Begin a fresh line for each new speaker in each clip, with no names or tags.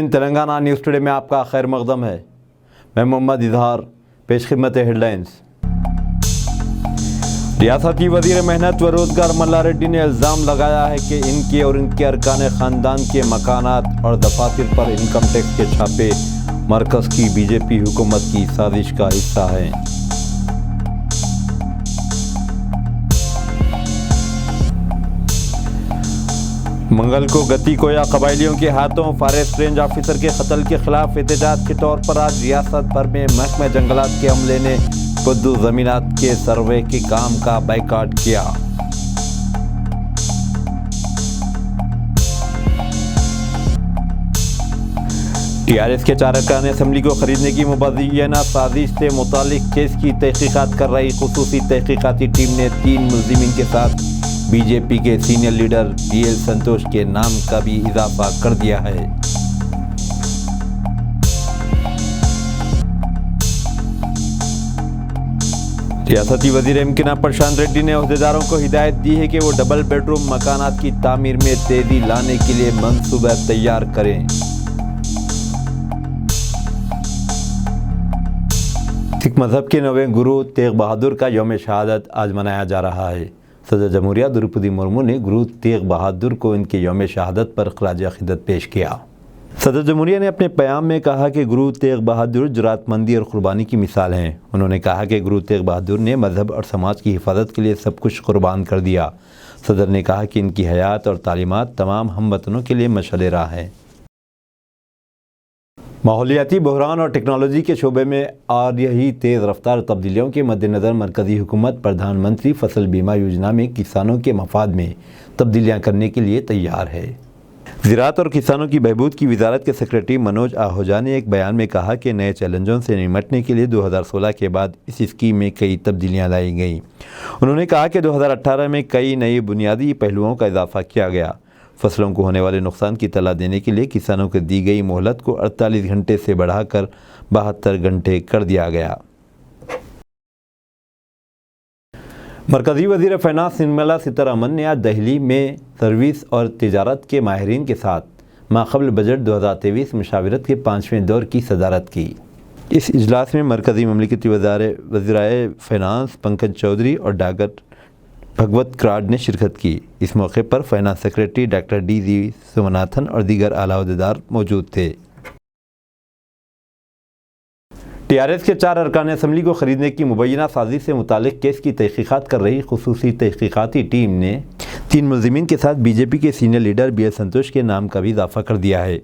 Telangana news today میں آپ کا خیر مقدم ہے۔ میں محمد اظہار، پیش خدمت ہیڈ لائنز۔ ریاستی وزیر محنت و روزگار ملا ریڈی نے الزام لگایا ہے کہ ان کے اور ان کے ارکان خاندان کے مکانات اور دفاتر پر انکم ٹیکس کے چھاپے مرکز کی بی جے پی حکومت کی سازش کا حصہ ہیں۔ منگل کو گتی کویا قبائلیوں کے ہاتھوں فارسٹ رینج آفیسر کے قتل کے خلاف احتجاج کے طور پر آج ریاست بھر میں محکمہ جنگلات کے عملے نے پدو زمینات کے سروے کے کام کا بائیکاٹ کیا۔ ٹی آر ایس کے 4 ارکان اسمبلی کو خریدنے کی مبینہ سازش سے متعلق کیس کی تحقیقات کر رہی خصوصی تحقیقاتی ٹیم نے 3 ملزمین کے ساتھ بی جے پی کے سینئر لیڈر بی ایل سنتوش کے نام کا بھی اضافہ کر دیا ہے۔ ریاستی وزیر امکنہ پرشانت ریڈی نے عہدیداروں کو ہدایت دی ہے کہ وہ ڈبل بیڈ روم مکانات کی تعمیر میں تیزی لانے کے لیے منصوبہ تیار کریں۔ سکھ مذہب کے 9ویں گرو تیغ بہادر کا یوم شہادت آج منایا جا رہا ہے۔ صدر جمہوریہ دروپدی مرمو نے گرو تیغ بہادر کو ان کے یوم شہادت پر خراج عقیدت پیش کیا۔ صدر جمہوریہ نے اپنے پیام میں کہا کہ گرو تیغ بہادر جرات مندی اور قربانی کی مثال ہیں۔ انہوں نے کہا کہ گرو تیغ بہادر نے مذہب اور سماج کی حفاظت کے لیے سب کچھ قربان کر دیا۔ صدر نے کہا کہ ان کی حیات اور تعلیمات تمام ہم وطنوں کے لیے مشعل راہ ہیں۔ ماحولیاتی بحران اور ٹیکنالوجی کے شعبے میں آ رہی تیز رفتار تبدیلیوں کے مد نظر مرکزی حکومت پردھان منتری فصل بیمہ یوجنا میں کسانوں کے مفاد میں تبدیلیاں کرنے کے لیے تیار ہے۔ زراعت اور کسانوں کی بہبود کی وزارت کے سیکریٹری منوج آہوجا نے ایک بیان میں کہا کہ نئے چیلنجوں سے نمٹنے کے لیے 2016 کے بعد اس اسکیم میں کئی تبدیلیاں لائی گئیں۔ انہوں نے کہا کہ 2018 میں کئی نئے بنیادی پہلوؤں کا اضافہ کیا گیا۔ فصلوں کو ہونے والے نقصان کی اطلاع دینے کے لیے کسانوں کو دی گئی مہلت کو 48 گھنٹے سے بڑھا کر 72 گھنٹے کر دیا گیا۔ مرکزی وزیر فائنانس نرملا سیتارمن نے آج دہلی میں سروس اور تجارت کے ماہرین کے ساتھ ماقبل بجٹ 2023 مشاورت کے 5ویں دور کی صدارت کی۔ اس اجلاس میں مرکزی مملکتی وزرائے فائنانس پنکج چودھری اور ڈاکٹر بھگوت کراڈ نے شرکت کی۔ اس موقع پر فائنانس سیکریٹری ڈاکٹر ڈی زی سومناتھن اور دیگر اعلیٰ عہدیدار موجود تھے۔ ٹی آر ایس کے 4 ارکان اسمبلی کو خریدنے کی مبینہ سازش سے متعلق کیس کی تحقیقات کر رہی خصوصی تحقیقاتی ٹیم نے 3 ملزمین کے ساتھ بی جے پی کے سینئر لیڈر بی ایل سنتوش کے نام کا بھی اضافہ کر دیا ہے۔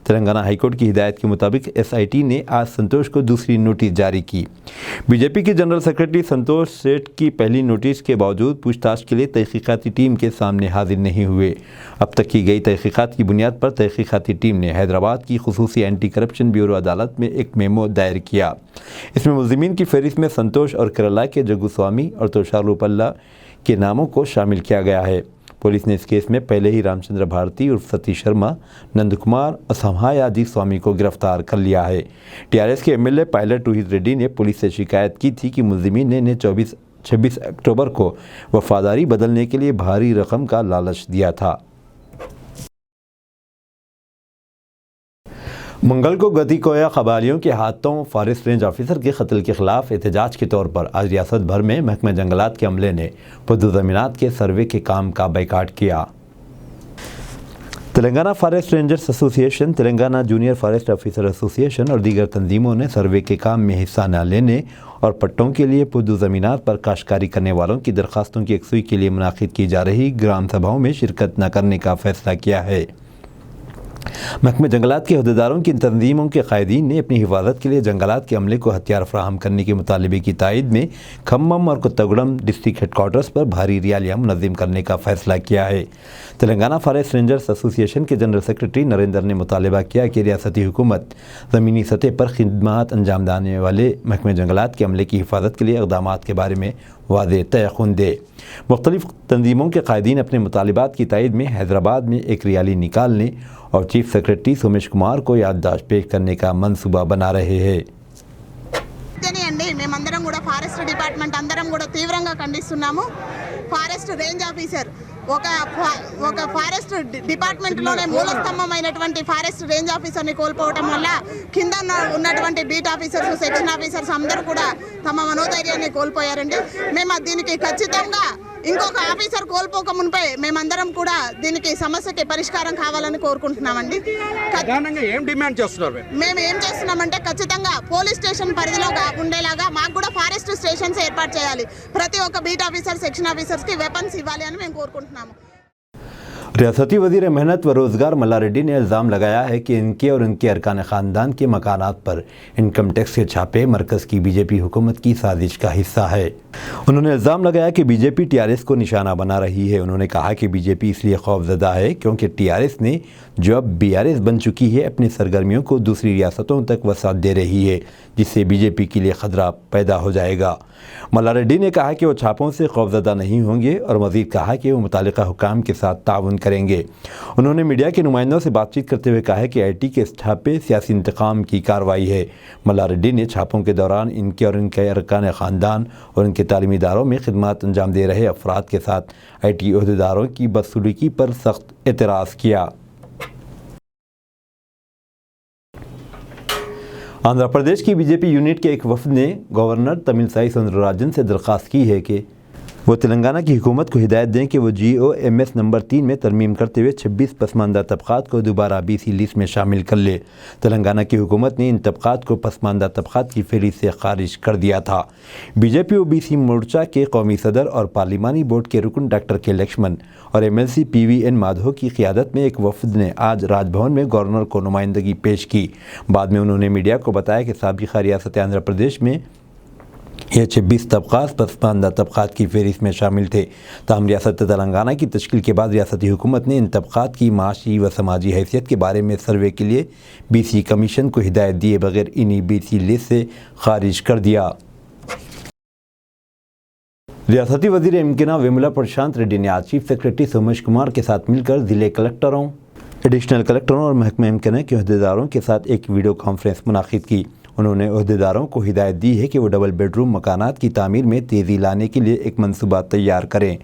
تلنگانہ ہائی کورٹ کی ہدایت کے مطابق ایس آئی ٹی نے آج سنتوش کو دوسری نوٹس جاری کی۔ بی جے پی کے جنرل سیکریٹری سنتوش سیٹھ کی پہلی نوٹس کے باوجود پوچھ تاچھ کے لیے تحقیقاتی ٹیم کے سامنے حاضر نہیں ہوئے۔ اب تک کی گئی تحقیقات کی بنیاد پر تحقیقاتی ٹیم نے حیدرآباد کی خصوصی اینٹی کرپشن بیورو عدالت میں ایک میمو دائر کیا۔ اس میں ملزمین کی فہرست میں سنتوش اور کیرالہ کے جگو سوامی اور توشار روپلا کے ناموں کو شامل کیا گیا ہے۔ پولیس نے اس کیس میں پہلے ہی رام چندر بھارتی عرف ستی شرما، نند کمار اور سمہایا جی سوامی کو گرفتار کر لیا ہے۔ ٹی آر ایس کے M L A Pilot Rohit Reddy نے پولیس سے شکایت کی تھی کہ ملزمین نے انہیں 26 اکتوبر کو وفاداری بدلنے کے لیے بھاری رقم کا لالچ دیا تھا۔ منگل کو گتی کویا قبائلیوں کے ہاتھوں فارسٹ رینج آفیسر کے قتل کے خلاف احتجاج کے طور پر آج ریاست بھر میں محکمہ جنگلات کے عملے نے پدو زمینات کے سروے کے کام کا بائیکاٹ کیا۔ تلنگانہ فارسٹ رینجرز ایسوسی ایشن، تلنگانہ جونیئر فارسٹ آفیسر ایسوسی ایشن اور دیگر تنظیموں نے سروے کے کام میں حصہ نہ لینے اور پٹوں کے لیے پدو زمینات پر کاشتکاری کرنے والوں کی درخواستوں کی یکسوئی کے لیے منعقد کی جا رہی گرام سبھاؤں میں شرکت نہ کرنے کا فیصلہ کیا ہے۔ محکمہ جنگلات کے عہدیداروں کی تنظیموں کے قائدین نے اپنی حفاظت کے لیے جنگلات کے عملے کو ہتھیار فراہم کرنے کے مطالبے کی تائید میں کھمم اور کتگوڑم ڈسٹرکٹ ہیڈ کوارٹرز پر بھاری ریالیاں منظم کرنے کا فیصلہ کیا ہے۔ تلنگانہ فارسٹ رینجرز ایسوسی ایشن کے جنرل سیکریٹری نریندر نے مطالبہ کیا کہ ریاستی حکومت زمینی سطح پر خدمات انجام دینے والے محکمہ جنگلات کے عملے کی حفاظت کے لیے اقدامات کے بارے میں واضح تیقن دے۔ مختلف تنظیموں کے قائدین اپنے مطالبات کی تائید میں حیدرآباد میں ایک ریالی نکالنے اور چیف سیکریٹری سومیش کمار کو یادداشت پیش کرنے کا منصوبہ بنا رہے ہیں۔
మేమందరం కూడా ఫారెస్ట్ డిపార్ట్మెంట్ అందరం కూడా తీవ్రంగా ఖండిస్తున్నాము. ఫారెస్ట్ రేంజ్ ఆఫీసర్ ఒక ఫారెస్ట్ డిపార్ట్మెంట్లోనే మూలస్తంభమైనటువంటి ఫారెస్ట్ రేంజ్ ఆఫీసర్ని కోల్పోవడం వల్ల కింద ఉన్నటువంటి బీట్ ఆఫీసర్స్, సెక్షన్ ఆఫీసర్స్ అందరూ కూడా తమ మనోధైర్యాన్ని కోల్పోయారండి. మేము దీనికి ఖచ్చితంగా ఇంకొక ఆఫీసర్ కోల్పోక మునిపే మేమందరం కూడా దీనికి సమస్యకి పరిష్కారం కావాలని కోరుకుంటున్నామండి. మేము ఏం చేస్తున్నామంటే ఖచ్చితంగా పోలీస్ స్టేషన్ పరిధిలో ఉండేలాగా మాకు కూడా ఫారెస్ట్ స్టేషన్స్ ఏర్పాటు చేయాలి. ప్రతి ఒక్క బీట్ ఆఫీసర్, సెక్షన్ ఆఫీసర్స్కి వెపన్స్ ఇవ్వాలి అని మేము కోరుకుంటున్నాము.
रियासती वज़ीर मेहनत व रोज़गार मल्ला रेड्डी ने इल्ज़ाम लगाया है कि इनके और इनके अरकान ख़ानदान के मकानात पर इनकम टैक्स के छापे मरकज़ की बीजेपी हुकूमत की साजिश का हिस्सा है। उन्होंने इल्ज़ाम लगाया कि बीजेपी टीआरएस को निशाना बना रही है। उन्होंने कहा कि बीजेपी इसलिए खौफज़दा है क्योंकि टीआरएस ने जो अब बीआरएस बन चुकी है अपनी सरगर्मियों को दूसरी रियासतों तक वसात दे रही है, जिससे बीजेपी के लिए ख़तरा पैदा हो जाएगा। मल्ला रेड्डी ने कहा कि वो छापों से खौफज़दा नहीं होंगे और मज़ीद कहा कि वो मुतालिका हुकाम के साथ ताउन करेंगे। उन्होंने मीडिया के नुमाइंदों से बातचीत करते हुए कहा कि आईटी के छापे सियासी इंतकाम की कार्रवाई है। मल्ला रेड्डी ने छापों के दौरान इनके और इनके अरकान ख़ानदान और इनके तालीमी इदारों में खिदमत अंजाम दे रहे अफराद के साथ आईटी अहदेदारों की बदसलूकी पर सख्त एतराज़ किया। आंध्र प्रदेश की बीजेपी यूनिट के एक वफद ने गवर्नर तमिलसाई सौंदरराजन से दरख्वास्त की है कि वो तेलंगाना की हुकूमत को हिदायत दें कि वो GOMS नंबर 3 में तरमीम करते हुए 26 पसमानदा तबक़ात को दोबारा BC लिस्ट में शामिल कर ले। तेलंगाना की हुकूमत ने इन तबक़ात को पसमानदा तबक़ात की फहरिस्त से खारिज कर दिया था। बीजेपी और BC मोर्चा के कौमी सदर और पार्लिमानी बोर्ड के रुकन डॉक्टर के लक्ष्मण और MLC PVN माधो की क़ियादत में एक वफद ने आज राजभवन में गवर्नर को नुमाइंदगी पेश की। बाद में उन्होंने मीडिया को बताया कि साबिक़ा रियासत आंध्र प्रदेश में ये 26 तबक़ात पसमानदा तबक़ात की फहरिस्त में शामिल थे। ताहम रियासत तेलंगाना की तश्कील के बाद रियासती हुकूमत ने इन तबक़ात की माशी व समाजी हैसियत के बारे में सर्वे के लिए BC कमीशन को हिदायत दिए बगैर इन्हीं BC लिस्ट से खारिज कर दिया। रियासती वज़ीर इम्किना वेमुला प्रशांत रेड्डी ने आज चीफ सेक्रेटरी सोमेश कुमार के साथ मिलकर ज़िले कलेक्टरों, एडिशनल कलेक्टरों और महकमा इम्किना के अहदेदारों के साथ एक वीडियो कॉन्फ्रेंस मुनाकिद की। उन्होंने अहदेदारों को हिदायत दी है कि वो डबल बेडरूम मकानात की तामीर में तेज़ी लाने के लिए एक मंसूबा तैयार करें।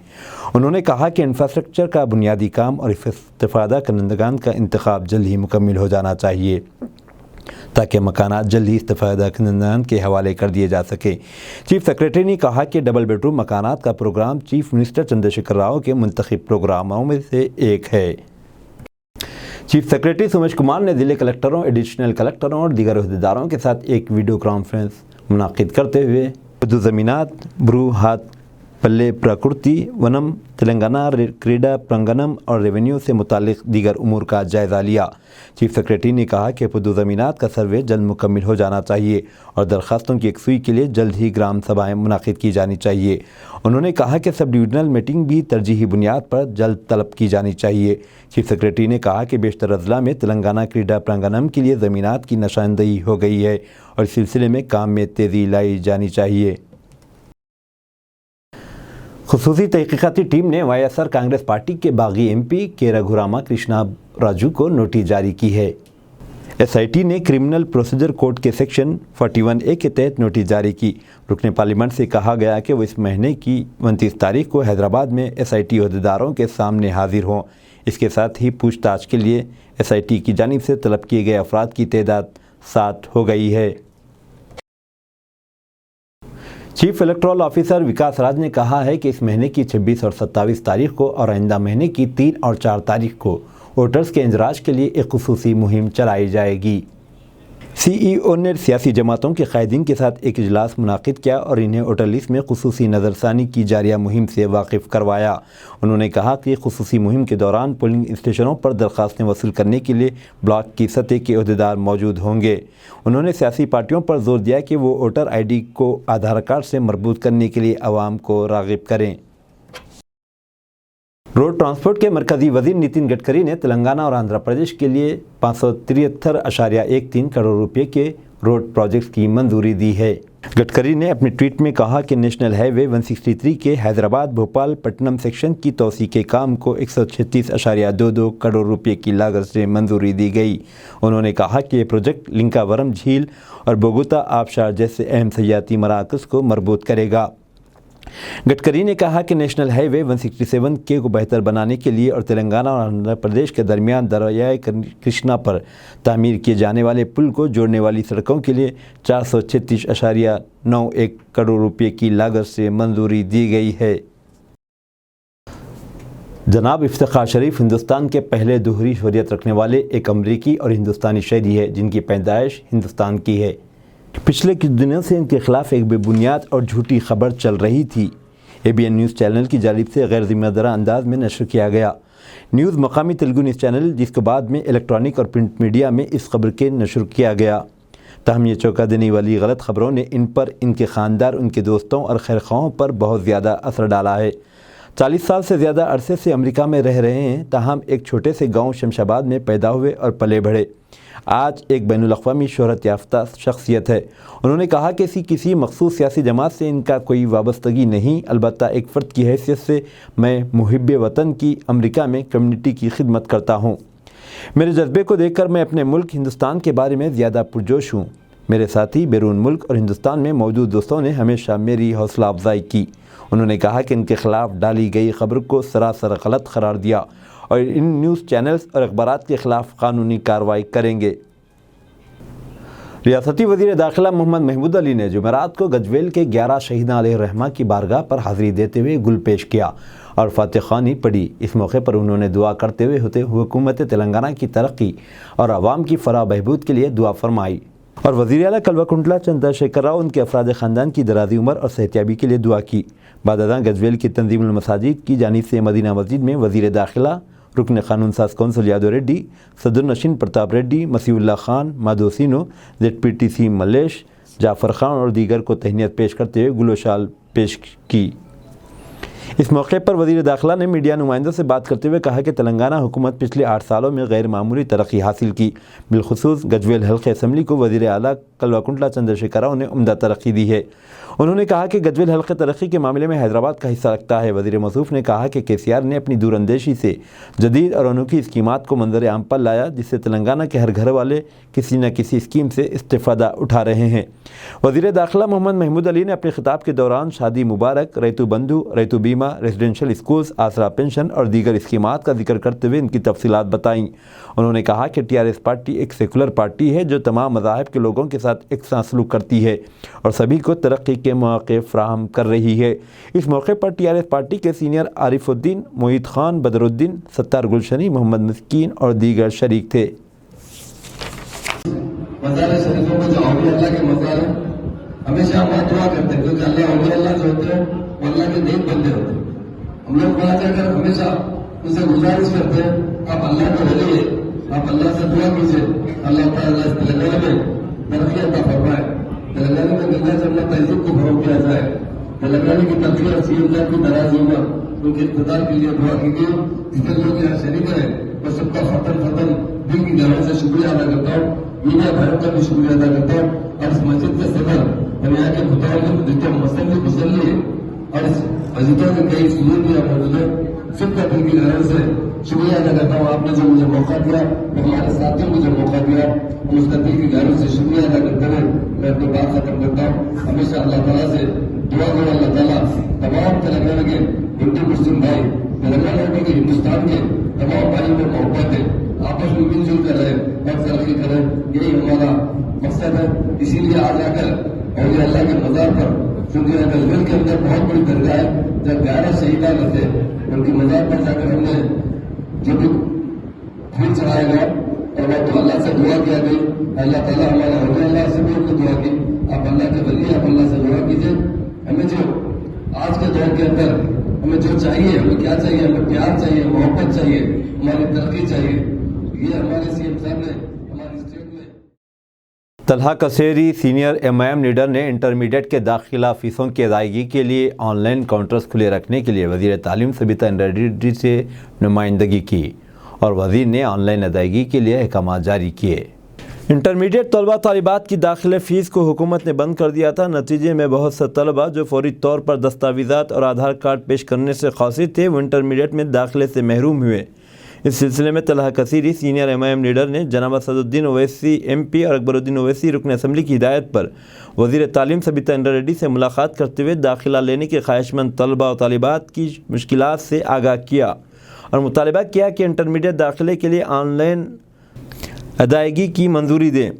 उन्होंने कहा कि इंफ्रास्ट्रक्चर का बुनियादी काम और इस्तिफ़ादा करंदगान का इंतखाब जल्द ही मुकम्मल हो जाना चाहिए ताकि मकानात जल्द ही इस्तिफ़ादा करंदगान के हवाले कर दिए जा सके। चीफ सेक्रेटरी ने कहा कि डबल बेडरूम मकानात का programme chief minister Chandrashekar Rao के मुंतखब प्रोग्रामों में से एक है। चीफ सेक्रेटरी सोमेश कुमार ने ज़िले कलेक्टरों, एडिशनल कलेक्टरों और दीगर अहदेदारों के साथ एक वीडियो कॉन्फ्रेंस मुनाकिद करते हुए ज़मीनात, ब्रू हाथ पल्ले प्रकृति वनम, तेलंगाना क्रीडा प्रांगणम और रेवेन्यू से मुतालिक दीगर उमूर का जायज़ा लिया। चीफ सेक्रेटरी ने कहा कि पुदु ज़मीनात का सर्वे जल्द मुकम्मल हो जाना चाहिए और दरख्वास्तों की यकसुई के लिए जल्द ही ग्राम सभाएँ मुनाकिद की जानी चाहिए। उन्होंने कहा कि सब डिविजनल मीटिंग भी तरजीही बुनियाद पर जल्द तलब की जानी चाहिए। चीफ सेक्रेटरी ने कहा कि बेशतर अजला में तेलंगाना क्रीडा प्रांगणम के लिए ज़मीनात की निशानदही हो गई है और इस सिलसिले में काम में तेज़ी लाई जानी चाहिए। खुसूसी तहकीकाती टीम ने YSR कांग्रेस पार्टी के बागी MP के रघुरामा कृष्णा राजू को नोटिस जारी की है। SIT ने क्रिमिनल प्रोसीजर कोड के सेक्शन 41A के तहत नोटिस जारी की। रुकने पार्लियामेंट से कहा गया कि वो इस महीने की 29 तारीख को हैदराबाद में SIT अहदेदारों के सामने हाजिर हों। इसके साथ ही पूछताछ के लिए SIT की जानिब से तलब किए गए अफराद की तादाद 7 हो गई है। चीफ इलेक्टोरल ऑफिसर विकास राज ने कहा है कि इस महीने की 26 और 27 तारीख को और आइंदा महीने की 3 और 4 तारीख को वोटर्स के इंजराज के लिए एक खुसूसी मुहिम चलाई जाएगी। CEO ने सियासी जमातों के कायदीन के साथ एक इजलास मुनाकिद किया और इन्हें वोटर लिस्ट में खुसूसी नज़रसानी की जारिया मुहिम से वाकिफ़ करवाया। उन्होंने कहा कि खुसूसी मुहिम के दौरान पोलिंग स्टेशनों पर दरख्वास्तें वसूल करने के लिए ब्लॉक की सतह के अहदेदार मौजूद होंगे। उन्होंने सियासी पार्टियों पर जोर दिया कि वो वोटर ID को आधार कार्ड से मरबूत करने के लिए आवाम को राग़िब करें। रोड ट्रांसपोर्ट के मरकज़ी वज़ीर नितिन गडकरी ने तेलंगाना और आंध्र प्रदेश के लिए 573.13 करोड़ रुपए के रोड प्रोजेक्ट्स की मंजूरी दी है। गडकरी ने अपने ट्वीट में कहा कि नेशनल हाईवे 163 के हैदराबाद भोपाल पट्टनम सेक्शन की तोसी के काम को 136.22 करोड़ रुपए की लागत से मंजूरी दी गई। उन्होंने कहा कि ये प्रोजेक्ट लिंकावरम झील और बोगोता आबशार जैसे अहम सयाहती मराकज़ को मरबूत करेगा। गडकरी ने कहा कि नेशनल हाईवे 167 के को बेहतर बनाने के लिए और तेलंगाना और आंध्र प्रदेश के दरमियान दरियाए कृष्णा पर तामीर किए जाने वाले पुल को जोड़ने वाली सड़कों के लिए 436.91 करोड़ रुपए की लागत से मंजूरी दी गई है। जनाब इफ्तिखार शरीफ हिंदुस्तान के पहले दोहरी शरीयत रखने वाले एक अमरीकी और हिंदुस्तानी शहरी है जिनकी पैदाइश हिंदुस्तान की है। पिछले कुछ दिनों से इनके खिलाफ एक बेबुनियाद और झूठी खबर चल रही थी। ABN न्यूज़ चैनल की जानिब से गैर जिम्मेदाराना अंदाज में नशर किया गया। न्यूज़ मकामी तेलुगु न्यूज़ चैनल जिसके बाद में इलेक्ट्रॉनिक और प्रिंट मीडिया में इस खबर के नशर किया गया। ताहम ये चौंका देने वाली गलत खबरों ने इन पर, इनके ख़ानदार, उनके दोस्तों और खैरख्वाहों पर बहुत ज़्यादा असर डाला है। 40 साल से ज़्यादा अरसे से अमेरिका में रह रहे हैं, ताहम एक छोटे से गाँव शमशाबाद में पैदा हुए और पले बढ़े। आज एक बैनुल अक़वामी शोहरत याफ्ता शख्सियत है। उन्होंने कहा कि किसी मखसूस सियासी जमात से इनका कोई वाबस्तगी नहीं, अलबत्ता एक फ़र्द की हैसियत से मैं मुहिब्बे वतन की अमेरिका में कम्युनिटी की खिदमत करता हूँ। मेरे जज्बे को देखकर मैं अपने मुल्क हिंदुस्तान के बारे में ज़्यादा पुरजोश हूँ। मेरे साथी बैरून मुल्क और हिंदुस्तान में मौजूद दोस्तों ने हमेशा मेरी हौसला अफजाई की। उन्होंने कहा कि इनके ख़िलाफ़ डाली गई खबर को सरासर गलत करार दिया और इन न्यूज़ चैनल्स और अखबारात के ख़िलाफ़ कानूनी कार्रवाई करेंगे। रियासती वज़ीर दाखिला मोहम्मद महमूद अली ने जुमेरात को गजवेल के 11 शहीदान अलैहिर्रहमा की बारगाह पर हाज़िरी देते हुए गुल पेश किया और फातिह ख़्वानी पढ़ी। इस मौके पर उन्होंने दुआ करते हुए हुकूमत तेलंगाना की तरक्की और आवाम की फलाह बहबूद के लिए दुआ फरमाई और वज़ीर आला कल्वाकुंटला चंद्रशेखर राव उनके अफराद ख़ानदान की दराज़ी उम्र और सेहतियाबी के लिए दुआ की। बाद अज़ां गजवेल की तंजीमुल मसाजिद की जानिब से मदीना मस्जिद में वज़ीर दाखिला, रुकन कानून साज कौंसिल यादव रेड्डी, सदर नशीन प्रताप रेड्डी, मसीउल्लाह खान, माधोसिनो, ZPTC मलेश, जाफ़र खान और दीगर को तहनीत पेश करते हुए गुलोशाल पेश की। इस मौके पर वज़ीर दाखिला ने मीडिया नुमाइंदों से बात करते हुए कहा कि तेलंगाना हुकूमत पिछले 8 सालों में गैर मामूली तरक्की हासिल की। बिलखुसूस गजवेल हल्के असम्बली को वज़ीर आला कल्वाकुंटला चंद्रशेखर राव ने उम्दा तरक्की दी है। उन्होंने कहा कि गजवेल हल्के तरक्की के मामले में हैदराबाद का हिस्सा रखता है। वज़ीर मौसूफ ने कहा कि KCR ने अपनी दूरअंदेशी से जदीद और अनोखी स्कीमात को मंजर आम पर लाया, जिससे तेलंगाना के हर घर वाले किसी न किसी स्कीम से इस्तिफ़ादा उठा रहे हैं। वज़ीर दाखिला मोहम्मद महमूद अली ने अपने खिताब के दौरान शादी मुबारक, रैतु बंधु, रैतु बीमा, रेजिडेंशियल स्कूल्स, आसरा पेंशन और दीगर स्कीमात का जिक्र करते हुए इनकी तफसीलात बताईं। उन्होंने कहा कि TRS पार्टी एक सेकुलर पार्टी है जो तमाम मज़ाहिब के लोगों के साथ एकसां सलूक करती है और सभी को तरक्की के मौक़े फ़राहम कर रही है। इस मौके पर TRS पार्टी के सीनियर आरिफुद्दीन, मोहित खान, बदरुद्दीन, सत्तार गुलशनी, मोहम्मद मिस्कीन और दीगर शरीक थे।
हमेशा हम दुआ करते हैं क्योंकि अल्लाह जो होते हैं वो अल्लाह के नेक बंदे होते हैं। हम लोग वहाँ जाकर हमेशा उनसे गुजारिश करते हैं, आप अल्लाह के वली है, आप अल्लाह से दुआ कीजिए, अल्लाह ताला इस तेलंगाना में तरक्की अता फरमाए, तेलंगाना में गंगा जमुना तहजीब को फरोग किया जाए, तेलंगाना की तरक्की और सीएम साहब की नाराजी उम्र उनके इक़्तिदार के लिए दुआ कीजिए। जितने लोग यहाँ शरीक हैं मैं सबका फतन दिल की गहराई से शुक्रिया अदा करता हूँ, मीडिया भाइयों का भी शुक्रिया अदा करता हूँ और इस मस्जिद के सदर और यहाँ के मुताबिक जितने मुसल्ली मुसल्ली है और इस मस्जिदों के कई सुजूद भी मौजूद है, सबका दिल की गहराई से शुक्रिया अदा करता हूँ। आपने जो मुझे मौका दिया, हमारे साथियों को जो मौका दिया, हम उसका दिल की गहराई से शुक्रिया अदा करते हुए मैं अपनी बात खत्म करता हूँ। हमेशा अल्लाह ताला से दुआ करो, अल्लाह ताला तमाम तेलंगाना के हिंदू मुस्लिम भाई, तेलंगाना के हिंदुस्तान के तमाम भाइयों में मोहब्बत है, आपस में मिलजुल कर रहे और तरक्की करें, यही हमारा मकसद है। इसीलिए आज आकर और अल्लाह के मज़ार पर, क्योंकि गजवेल के अंदर बहुत बड़ी दरगाह है, जब 11 शहीदान थे उनकी मज़ार पर जाकर हमने जो भी फूल चढ़ाया गया और वह तो अल्लाह से दुआ किया गई, अल्लाह ताला हमारा हो गया, अल्लाह से भी हमने दुआ की, आप अल्लाह के वली, आप अल्लाह से दुआ कीजिए। हमें जो आज के दौर के अंदर हमें जो चाहिए, हमें क्या चाहिए, हमें प्यार चाहिए, मोहब्बत चाहिए, हमारी तरक्की चाहिए, ये हमारे CM साहब ने हमारी स्टेट में।
तलहा कसेरी सीनियर MIM लीडर ने इंटरमीडिएट के दाखिला फ़ीसों की अदायगी के लिए ऑनलाइन काउंटर्स खुले रखने के लिए वज़ीर तालीम सबिता रेड्डी से नुमाइंदगी की और वज़ीर ने ऑनलाइन अदायगी के लिए अहकाम जारी किए। इंटरमीडिएट तलबा तालिबात की दाखिले फ़ीस को हुकूमत ने बंद कर दिया था। नतीजे में बहुत से तलबा जो फौरी तौर पर दस्तावेज़ात और आधार कार्ड पेश करने से कासिर थे वो इंटरमीडिएट में दाखिले से महरूम हुए। इस सिलसिले में Talha Kasiri senior MIM leader ने जनाब असदुद्दीन ओवैसी MP और अकबरुद्दीन ओवैसी रुकन असम्बली की हिदायत पर वज़ीर तालीम सबिता इंद्रा रेड्डी से मुलाकात करते हुए दाखिला लेने के ख्वाहिशमंद तलबा और तालिबात की मुश्किलात से आगाह किया और मुतालबा किया कि इंटरमीडिएट दाखिले के लिए ऑनलाइन अदायगी की मंजूरी दें।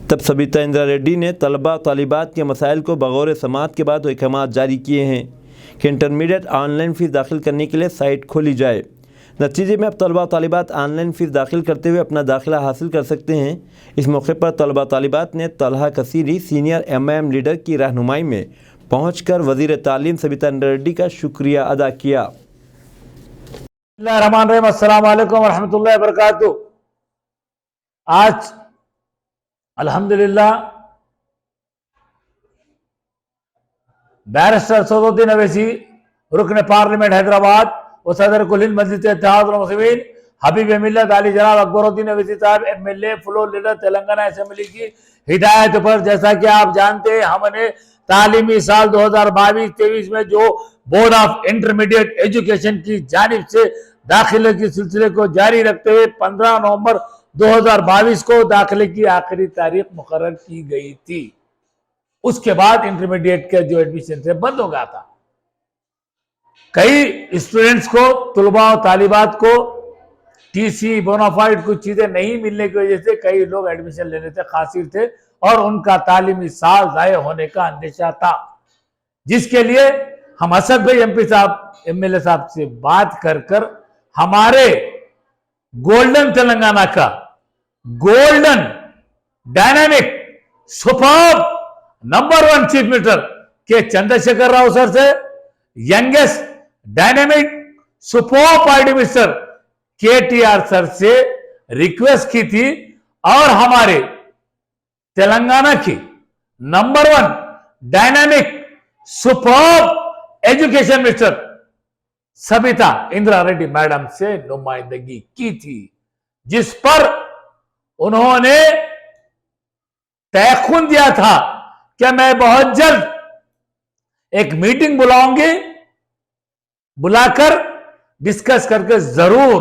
तब सबिता इंद्रा रेड्डी ने तलबा तालिबात के मसाइल को बगौर समात के बाद अहकाम जारी किए हैं कि इंटरमीडिएट ऑनलाइन फ़ीस दाखिल करने के लिए साइट खोली जाए। नतीजे में अब तलबा तालिबात ऑनलाइन फ़ीस दाखिल करते हुए अपना दाखिला हासिल कर सकते हैं। इस मौके पर तलबा तालिबात ने Talha Kasiri senior MIM leader की रहनुमाई में पहुँचकर वज़ीर तालीम सबिता इंद्रा रेड्डी का शुक्रिया अदा किया।
अस्सलाम वालेकुम रहमतुल्लाहि व बरकातुहू। आज अल्हम्दुलिल्लाह बैरिस्टर असदुद्दीन ओवैसी रुकन पार्लियामेंट हैदराबाद व सदर कुल हिंद मजलिस इत्तेहादुल मुस्लिमीन हबीब मिल्लत अली जनाब अकबरुद्दीन ओवैसी साहब MLA floor leader Telangana assembly की हिदायत पर, जैसा कि आप जानते हैं, हमने तालीमी साल 2022-23 में जो बोर्ड ऑफ इंटरमीडिएट एजुकेशन की जानिब से दाखिले के सिलसिले को जारी रखते हुए 15 नवंबर 2022 को दाखिले की आखिरी तारीख मुकर्रर की गई थी। उसके बाद इंटरमीडिएट के जो एडमिशन से बंद हो गया था। कई स्टूडेंट्स को, तलबा और तालिबात को TC बोनाफाइड कुछ चीजें नहीं मिलने की वजह से कई लोग एडमिशन लेने से कासिर थे और उनका तालीमी साल ज़ाया होने का अंदेशा था, जिसके लिए हम असद भाई MP साहब MLA साहब से बात कर हमारे गोल्डन तेलंगाना का golden dynamic super number 1 chief minister के चंद्रशेखर राव सर से youngest dynamic super party minister KTR sir से रिक्वेस्ट की थी और हमारे तेलंगाना की number 1 dynamic super education minister Sabita Indira Reddy madam से नुमाइंदगी की थी, जिस पर उन्होंने तयखुन दिया था कि मैं बहुत जल्द एक मीटिंग बुलाकर डिस्कस करके जरूर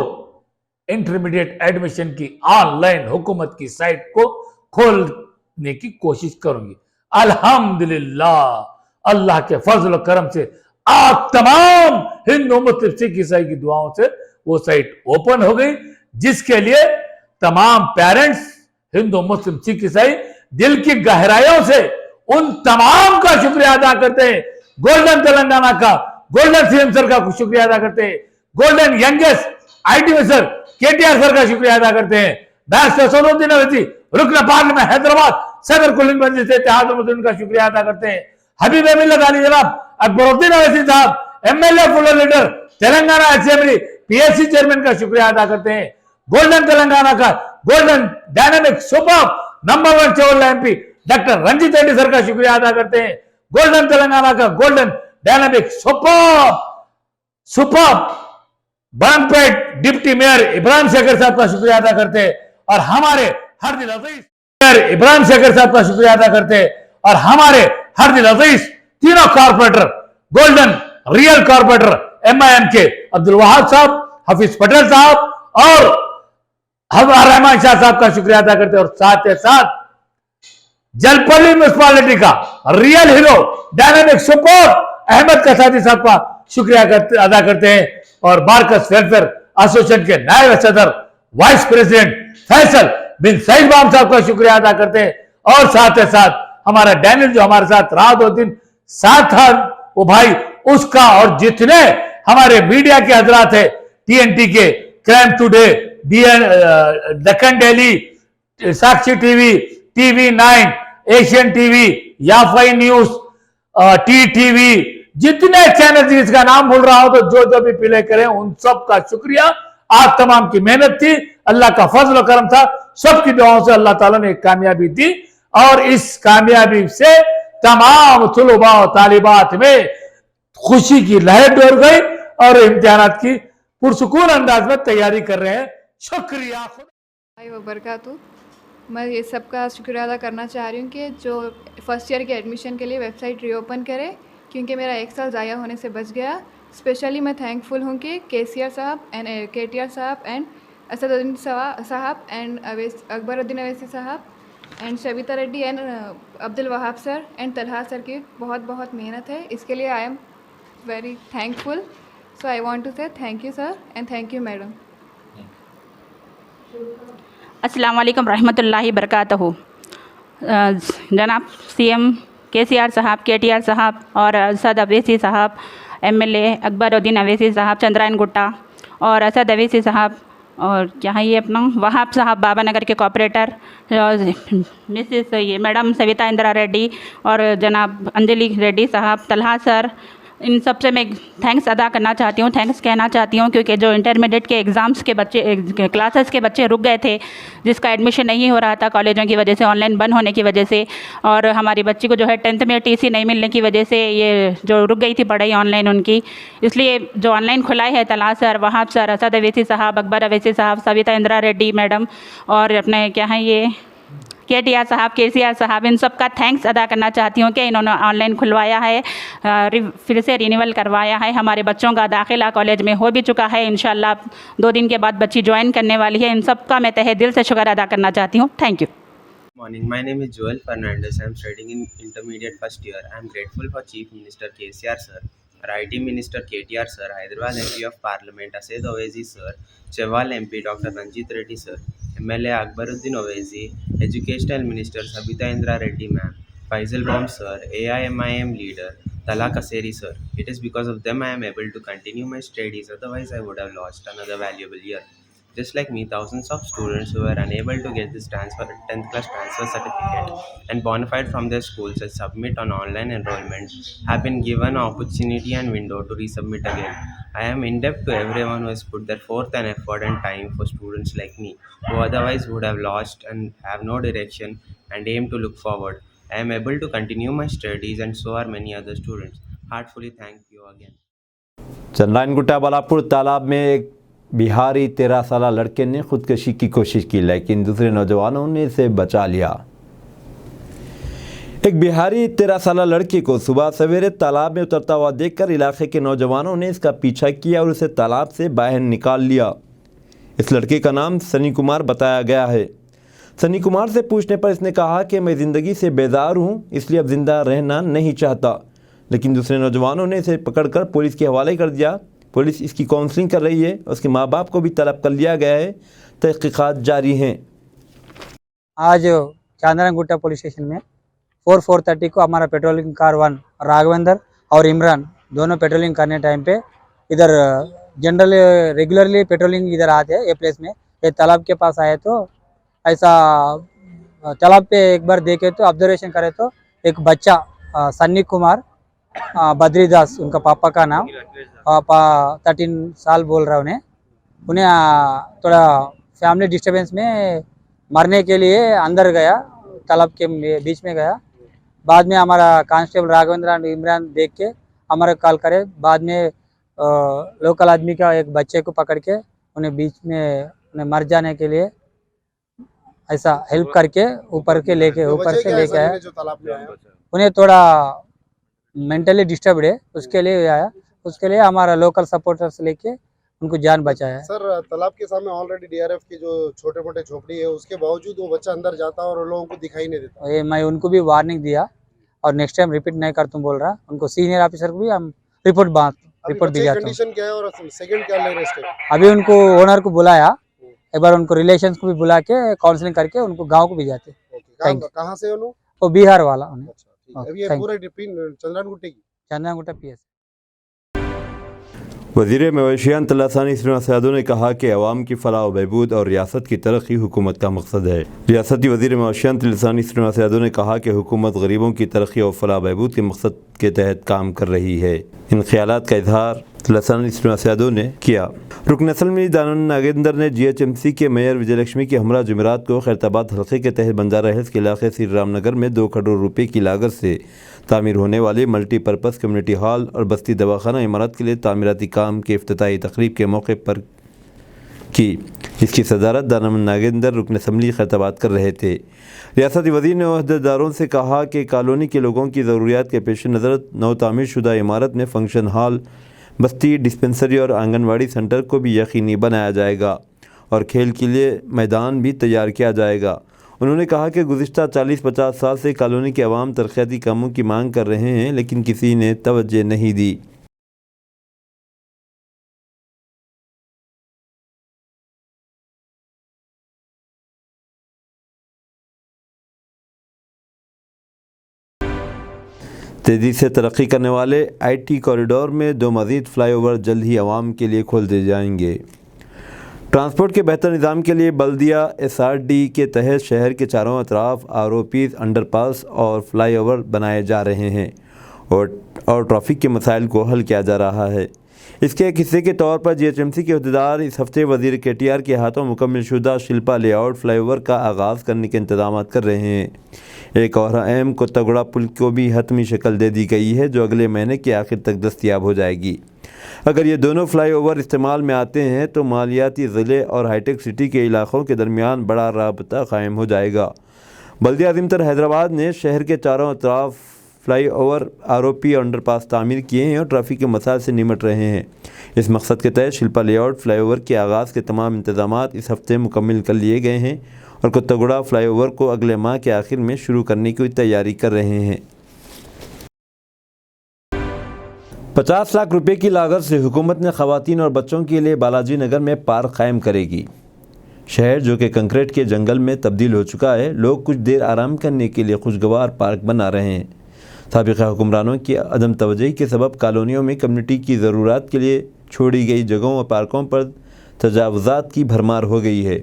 इंटरमीडिएट एडमिशन की ऑनलाइन हुकूमत की साइट को खोलने की कोशिश करूंगी। अल्हम्दुलिल्लाह अल्लाह के फजल और करम से आप तमाम हिंदू मुस्लिम सिख ईसाई की दुआओं से वो साइट ओपन हो गई, जिसके लिए तमाम पेरेंट्स हिंदू मुस्लिम सिख ईसाई दिल की गहराइयों से उन तमाम का शुक्रिया अदा करते हैं। गोल्डन तेलंगाना का गोल्डन CM सर का शुक्रिया अदा करते हैं। Golden youngest IT minister KTR sir का शुक्रिया अदा करते हैं। बैरिस्टर असदुद्दीन ओवैसी रुकन पार्लियामेंट हैदराबाद सदर कुल हिंद मजलिस इत्तेहादुल मुस्लिमीन का शुक्रिया अदा करते हैं। हबीब मिल्लत अली जनाब अकबरुद्दीन ओवैसी साहब MLA floor leader Telangana assembly PSC chairman का शुक्रिया अदा करते हैं। गोल्डन तेलंगाना का गोल्डन डायनामिक सुपर नंबर 1 चौल MP doctor Ranjith Reddy sir का शुक्रिया अदा करते हैं। गोल्डन तेलंगाना का गोल्डन डायनामिक सुपर बनपेट डिप्टी मेयर इब्राहिम शेखर साहब का शुक्रिया अदा करते हैं और हमारे हर दिल अजीज मेयर इब्राहिम शेखर साहब का शुक्रिया अदा करते हैं और हमारे हर दिल अजीज तीनों corporator golden real corporator MIM के अब्दुल वहाब साहब, हफीज पटेल साहब और रहमान शाह साहब का शुक्रिया अदा करते हैं और साथ ही साथ जलपल्ली म्युनिसिपालिटी का real hero dynamic support Ahmed Kasadi साहब का शुक्रिया अदा करते हैं और बारकस वेलफेयर एसोसिएशन के नायब सदर वाइस प्रेसिडेंट फैसल बिन सईद बाम साहब का शुक्रिया अदा करते हैं और साथ ही साथ हमारा डैनियल जो हमारे साथ रात और दिन साथ था वो भाई उसका और जितने हमारे मीडिया के हजरात है TNT के crime today Deccan daily Sakshi TV9 Asian TV Yafai news TTV जितने चैनल जिसका नाम भूल रहा हो तो जो भी प्ले करें उन सब का शुक्रिया। आप तमाम की मेहनत थी, अल्लाह का फजल और करम था, सबकी दुआओं से अल्लाह ताला ने कामयाबी दी और इस कामयाबी से तमाम तलबा और तालिबात में खुशी की लहर डोल गई और इम्तिहानात की पुरसुकून अंदाज में तैयारी कर रहे हैं। शुक्रिया।
वबरकातुहू। मैं ये सबका शुक्रिया अदा करना चाह रही हूँ कि जो फर्स्ट ईयर के एडमिशन के लिए वेबसाइट रीओपन करे, क्योंकि मेरा 1 साल ज़ाया होने से बच गया। स्पेशली मैं थैंकफुल हूँ कि KCR साहब एंड KTR साहब एंड असदुद्दीन साहब एंड अकबरुद्दीन अवैसी साहब and Savita Reddy and Abdul Wahab sir and Talha sir की बहुत बहुत मेहनत है। इसके लिए I am very thankful. So I want to say thank you sir and thank you madam.
अस्सलाम वालेकुम रहमतुल्लाहि बरकातहू। जनाब CM KCR साहब, KTR साहब और असद अवैसी साहब, MLA अकबरुद्दीन अवैसी साहब चंद्रायन गुट्टा और असद अवैसी साहब और यहाँ ये अपना वहाब साहब बाबा नगर के कॉपरेटर, मिसेस ये मैडम सविता इंदिरा रेड्डी और जनाब अंजलि रेड्डी साहब, तलहा सर, इन सब से मैं थैंक्स अदा करना चाहती हूँ, थैंक्स कहना चाहती हूँ, क्योंकि जो इंटरमीडिएट के एग्ज़ाम्स के बच्चे क्लासेस के बच्चे रुक गए थे, जिसका एडमिशन नहीं हो रहा था कॉलेजों की वजह से, ऑनलाइन बंद होने की वजह से, और हमारी बच्ची को जो है 10th में TC नहीं मिलने की वजह से ये जो रुक गई थी पढ़ाई ऑनलाइन उनकी, इसलिए जो ऑनलाइन खुलाई है तलहा सर, वहाब सर, असद अवैसी साहब, अकबर अवैसी साहब, सविता इंदिरा रेड्डी मैडम और अपने क्या है ये KTR साहब, KCR साहब, इन सब का थैंक्स अदा करना चाहती हूँ कि इन्होंने ऑनलाइन खुलवाया है, फिर से रिन्यूअल करवाया है। हमारे बच्चों का दाखिला कॉलेज में हो भी चुका है, इंशाल्लाह 2 दिन के बाद बच्ची ज्वाइन करने वाली है। इन सब का मैं तहे दिल से शुक्र अदा करना चाहती हूँ। Thank you.
Morning, my name is Joel Fernandez. I am studying in intermediate first year. I am grateful for Chief Minister KCR sir, IT Minister KTR sir, Hyderabad MP of Parliament Asad Owaisi sir, Chewal MP Dr. Ranjit Reddy sir, MLA Akbaruddin Owaisi, Educational Minister Sabita Indra Reddy ma'am, Faisal Ram sir, AIMIM leader Tala Kaseri sir. It is because of them I am able to continue my studies, otherwise I would have lost another valuable year. Just like me, thousands of students who were unable to get this 10th class transfer certificate and bona fide from their schools and submit on online enrollment have been given opportunity and window to resubmit again. I am indebted to everyone who has put their forth and effort and time for students like me, who otherwise would have lost and have no direction and aim to look forward. I am able to continue my studies and so are many other students. Heartfully thank you again.
Chandrayangutta Balapur तालाब में एक बिहारी 13 साला लड़के ने खुदकशी की कोशिश की, लेकिन दूसरे नौजवानों ने इसे बचा लिया। एक बिहारी 13 साला लड़के को सुबह सवेरे तालाब में उतरता हुआ देखकर इलाके के नौजवानों ने इसका पीछा किया और उसे तालाब से बाहर निकाल लिया। इस लड़के का नाम सनी कुमार बताया गया है। सनी कुमार से पूछने पर इसने कहा कि मैं ज़िंदगी से बेजार हूँ, इसलिए अब ज़िंदा रहना नहीं चाहता। लेकिन दूसरे नौजवानों ने इसे पकड़कर पुलिस के हवाले कर दिया। पुलिस इसकी काउंसलिंग कर रही है, उसके माँ बाप को भी तलब कर लिया गया है। तहकीकात जारी हैं।
आज चांदना गुट्टा पुलिस स्टेशन में 4:30 को हमारा पेट्रोलिंग कार 1 राघवेंद्र और इमरान दोनों पेट्रोलिंग करने टाइम पे इधर जनरल रेगुलरली पेट्रोलिंग इधर आते हैं ये प्लेस में, ये तालाब के पास आए तो ऐसा तालाब पे एक बार देखे तो ऑब्जर्वेशन करे तो एक बच्चा सन्नी कुमार बद्रीदास उनका पापा का नाम, पापा 13 साल बोल रहा उन्हें थोड़ा फैमिली डिस्टर्बेंस में मरने के लिए अंदर गया, तालाब के बीच में गया। बाद में हमारा कांस्टेबल राघवेंद्र और इमरान देख के हमारा कॉल करे। बाद में लोकल आदमी का एक बच्चे को पकड़ के उन्हें बीच में उन्हें मर जाने के लिए ऐसा हेल्प करके ऊपर से लेके आया। उन्हें थोड़ा मेंटली डिस्टर्ब्ड है, उसके लिए आया। उसके लिए हमारा लोकल सपोर्टर्स लेके उनको जान बचाया है।
सर तालाब के सामने ऑलरेडी DRF की जो छोटे मोटे झोपड़ी है, उसके बावजूद वो बच्चा अंदर जाता और लोगों को दिखाई नहीं देता।
ये मैं उनको भी वार्निंग दिया और नेक्स्ट टाइम रिपीट नहीं कर तुम बोल रहा। उनको सीनियर ऑफिसर को भी हम रिपोर्ट भी जाता हूँ।
कंडीशन क्या है और सेकंड क्या ले रहे स्टेप?
अभी उनको ओनर को बुलाया, एक बार उनको रिलेशंस को भी बुला के काउंसलिंग करके उनको गाँव को भी जाते।
कहाँ से
वो बिहार वाला उन्हें।
अभी ये पूरा चंद्रायन गुट्टे की
चंद्रायन गुट्टा PS।
वज़ीर मवेशियात तलासानी श्रीनिवास यादव ने कहा कि अवाम की फलाह व बहबूद और रियासत की तरक्की हुकूमत का मकसद है। रियासती वज़ीर मवेशियात तलासानी श्रीनिवास यादव ने कहा कि हुकूमत गरीबों की तरक्की और फलाह बहबूद के मकसद के तहत काम कर रही है। इन ख्यालात का इजहार तलासानी श्रीनिवास यादव ने किया। रुकन असम्बली दानन नागेंद्र ने GHMC के मेयर विजयलक्ष्मी के हमरा जुमेरात को खैरताबाद हल्के के तहत बंजारा हिल्स के इलाके श्री रामनगर में 2 करोड़ रुपए की लागत से तामीर होने वाले मल्टीपर्पज़ कम्युनिटी हॉल और बस्ती दवाखाना इमारत के लिए तामीराती काम के इफ्तिताही तकरीब के मौके पर کی، جس کی صدارت دانامن ناگیندر رکن اسمبلی خطابات کر رہے تھے۔ ریاستی وزیر نے عہدیداروں سے کہا کہ کالونی کے لوگوں کی ضروریات کے پیش نظر نو تعمیر شدہ عمارت میں فنکشن ہال، بستی، ڈسپنسری اور آنگن واڑی سینٹر کو بھی یقینی بنایا جائے گا اور کھیل کے لیے میدان بھی تیار کیا جائے گا۔ انہوں نے کہا کہ گزشتہ 40-50 سال سے کالونی کے عوام ترقیاتی کاموں کی مانگ کر رہے ہیں، لیکن کسی نے توجہ نہیں دی۔ تیزی سے ترقی کرنے والے آئی ٹی کوریڈور میں 2 مزید فلائی اوور جلد ہی عوام کے لیے کھول دیے جائیں گے۔ ٹرانسپورٹ کے بہتر نظام کے لیے بلدیہ SRD کے تحت شہر کے چاروں اطراف ROPs، انڈر پاس اور فلائی اوور بنائے جا رہے ہیں اور ٹریفک کے مسائل کو حل کیا جا رہا ہے۔ اس کے ایک حصے کے طور پر GHMC کے عہدیدار اس ہفتے وزیر KTR کے ہاتھوں مکمل شدہ Shilpa lay out fly over کا آغاز کرنے کے انتظامات کر رہے ہیں۔ ایک اور اہم کوتاگوڑا پل کو بھی حتمی شکل دے دی گئی ہے، جو اگلے مہینے کے آخر تک دستیاب ہو جائے گی۔ اگر یہ دونوں فلائی اوور استعمال میں آتے ہیں تو مالیاتی ضلع اور ہائی ٹیک سٹی کے علاقوں کے درمیان بڑا رابطہ قائم ہو جائے گا۔ بلدیہ عظیم تر حیدرآباد نے شہر کے چاروں اطراف فلائی اوور، ROP اور انڈر پاس تعمیر کیے ہیں اور ٹریفک کے مسائل سے نمٹ رہے ہیں۔ اس مقصد کے تحت Shilpa lay out fly over کے آغاز کے تمام انتظامات اس ہفتے مکمل کر لیے گئے ہیں اور کوتاگوڑا فلائی اوور کو اگلے ماہ کے آخر میں شروع کرنے کی تیاری کر رہے ہیں۔ 50 لاکھ روپے کی لاگت سے حکومت نے خواتین اور بچوں کے لیے بالاجی نگر میں پارک قائم کرے گی۔ شہر جو کہ کنکریٹ کے جنگل میں تبدیل ہو چکا ہے، لوگ کچھ دیر آرام کرنے کے لیے خوشگوار پارک بنا رہے ہیں۔ سابقہ حکمرانوں کی عدم توجہی کے سبب کالونیوں میں کمیونٹی کی ضرورات کے لیے چھوڑی گئی جگہوں اور پارکوں پر تجاوزات کی بھرمار ہو گئی ہے۔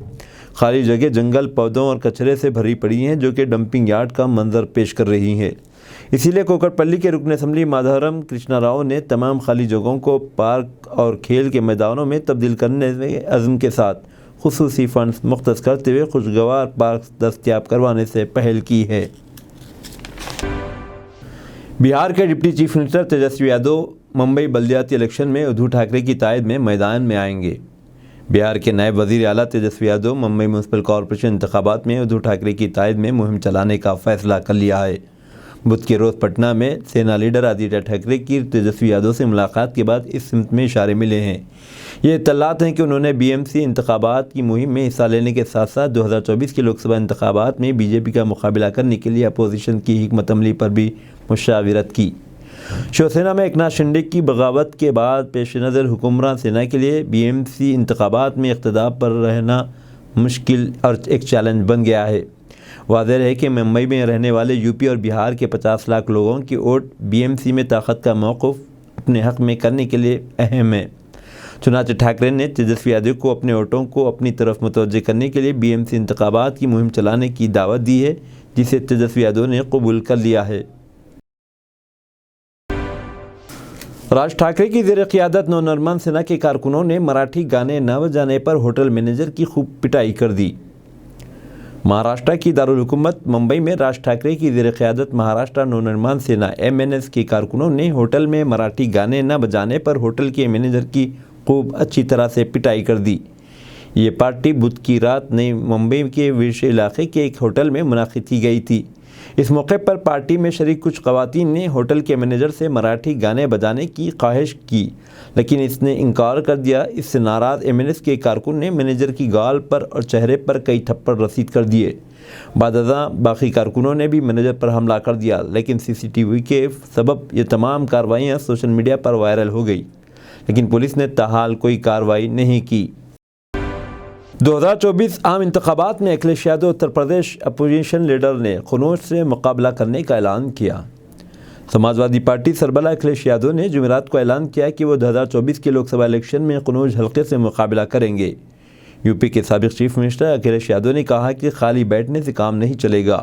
خالی جگہ جنگل، پودوں اور کچرے سے بھری پڑی ہیں، جو کہ ڈمپنگ یارڈ کا منظر پیش کر رہی ہیں۔ اسی لیے کوکرپلی کے رکن اسمبلی مادھورم کرشنا راؤ نے تمام خالی جگہوں کو پارک اور کھیل کے میدانوں میں تبدیل کرنے کے عزم کے ساتھ خصوصی فنڈز مختص کرتے ہوئے خوشگوار پارکس دستیاب کروانے سے پہل کی ہے۔ بہار کے deputy chief minister Tejashwi Yadav Mumbai بلدیاتی الیکشن میں ادھو ٹھاکرے کی تائید میں میدان میں آئیں گے۔ بہار کے نائب وزیر اعلیٰ تیجسوی یادو ممبئی میونسپل کارپوریشن انتخابات میں ادھو ٹھاکرے کی تائید میں مہم چلانے کا فیصلہ کر لیا ہے۔ بدھ کے روز پٹنہ میں سینا لیڈر آدتیہ ٹھاکرے کی تیجسوی یادو سے ملاقات کے بعد اس سمت میں اشارے ملے ہیں۔ یہ اطلاعات ہیں کہ انہوں نے BMC انتخابات کی مہم میں حصہ لینے کے ساتھ ساتھ 2024 کے لوک سبھا انتخابات میں BJP کا مقابلہ کرنے کے لیے اپوزیشن کی حکمت عملی پر بھی مشاورت کی۔ شیوسینا میں ایکناتھ شنڈے کی بغاوت کے بعد پیش نظر حکمراں سینا کے لیے BMC انتخابات میں اقتدار پر رہنا مشکل اور ایک چیلنج بن گیا ہے۔ واضح ہے کہ ممبئی میں رہنے والے UP اور بہار کے 50 لاکھ لوگوں کی ووٹ BMC میں طاقت کا موقف اپنے حق میں کرنے کے لیے اہم ہے۔ چنانچہ ٹھاکرے نے تیجسوی یادو کو اپنے ووٹوں کو اپنی طرف متوجہ کرنے کے لیے BMC انتخابات کی مہم چلانے کی دعوت دی ہے، جسے تیجسوی یادو نے قبول کر لیا ہے۔ راج ٹھاکرے کی زیر قیادت نونرمان سینا کے کارکنوں نے مراٹھی گانے نہ بجانے پر ہوٹل مینیجر کی خوب پٹائی کر دی۔ مہاراشٹر کی دارالحکومت ممبئی میں راج ٹھاکرے کی زیر قیادت مہاراشٹر نونرمان سینا MNS کے کارکنوں نے ہوٹل میں مراٹھی گانے نہ بجانے پر ہوٹل کے مینیجر کی خوب اچھی طرح سے پٹائی کر دی۔ یہ پارٹی بدھ کی رات نئی ممبئی کے ورش علاقے کے ایک ہوٹل میں منعقد کی گئی تھی۔ اس موقع پر پارٹی میں شریک کچھ خواتین نے ہوٹل کے مینیجر سے مراٹھی گانے بجانے کی خواہش کی، لیکن اس نے انکار کر دیا۔ اس سے ناراض MNS کے کارکن نے مینیجر کی گال پر اور چہرے پر کئی تھپڑ رسید کر دیے۔ بعد ازاں باقی کارکنوں نے بھی مینیجر پر حملہ کر دیا، لیکن CCTV کے سبب یہ تمام کارروائیاں سوشل میڈیا پر وائرل ہو گئی، لیکن پولیس نے تاحال کوئی کارروائی نہیں کی۔ 2024 عام انتخابات میں اکھلیش یادو اتر پردیش اپوزیشن لیڈر نے قنوج سے مقابلہ کرنے کا اعلان کیا۔ سماجوادی پارٹی سربراہ اکھلیش یادو نے جمعرات کو اعلان کیا کہ وہ 2024 کے لوک سبھا الیکشن میں قنوج حلقے سے مقابلہ کریں گے۔ UP کے سابق چیف منسٹر اکھلیش یادو نے کہا کہ خالی بیٹھنے سے کام نہیں چلے گا،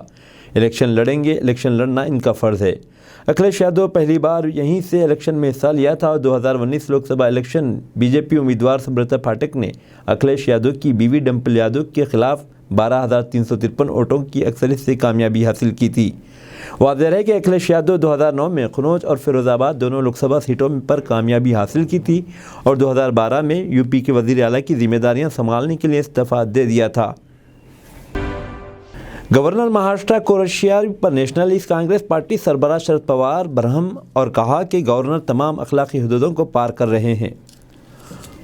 الیکشن لڑیں گے، الیکشن لڑنا ان کا فرض ہے۔ اکھلیش یادو پہلی بار یہیں سے الیکشن میں حصہ لیا تھا اور 2019 لوک سبھا الیکشن BJP امیدوار سبرتا پھاٹک نے اکھلیش یادو کی بیوی ڈمپل یادو کے خلاف 12,353 ووٹوں کی اکثریت سے کامیابی حاصل کی تھی۔ वाज़ेह है कि अखिलेश यादव 2009 में कनौज और फिरोज़ाबाद दोनों लोकसभा सीटों पर कामयाबी हासिल की थी और 2012 में यूपी के वज़ीर आला की जिम्मेदारियां संभालने के लिए इस्तीफ़ा दे दिया था। गवर्नर महाराष्ट्र कोश्यारी पर नेशनलिस्ट कांग्रेस पार्टी सरबराह शरद पवार बरहम और कहा कि गवर्नर तमाम अखलाकी हदूदों को पार कर रहे हैं।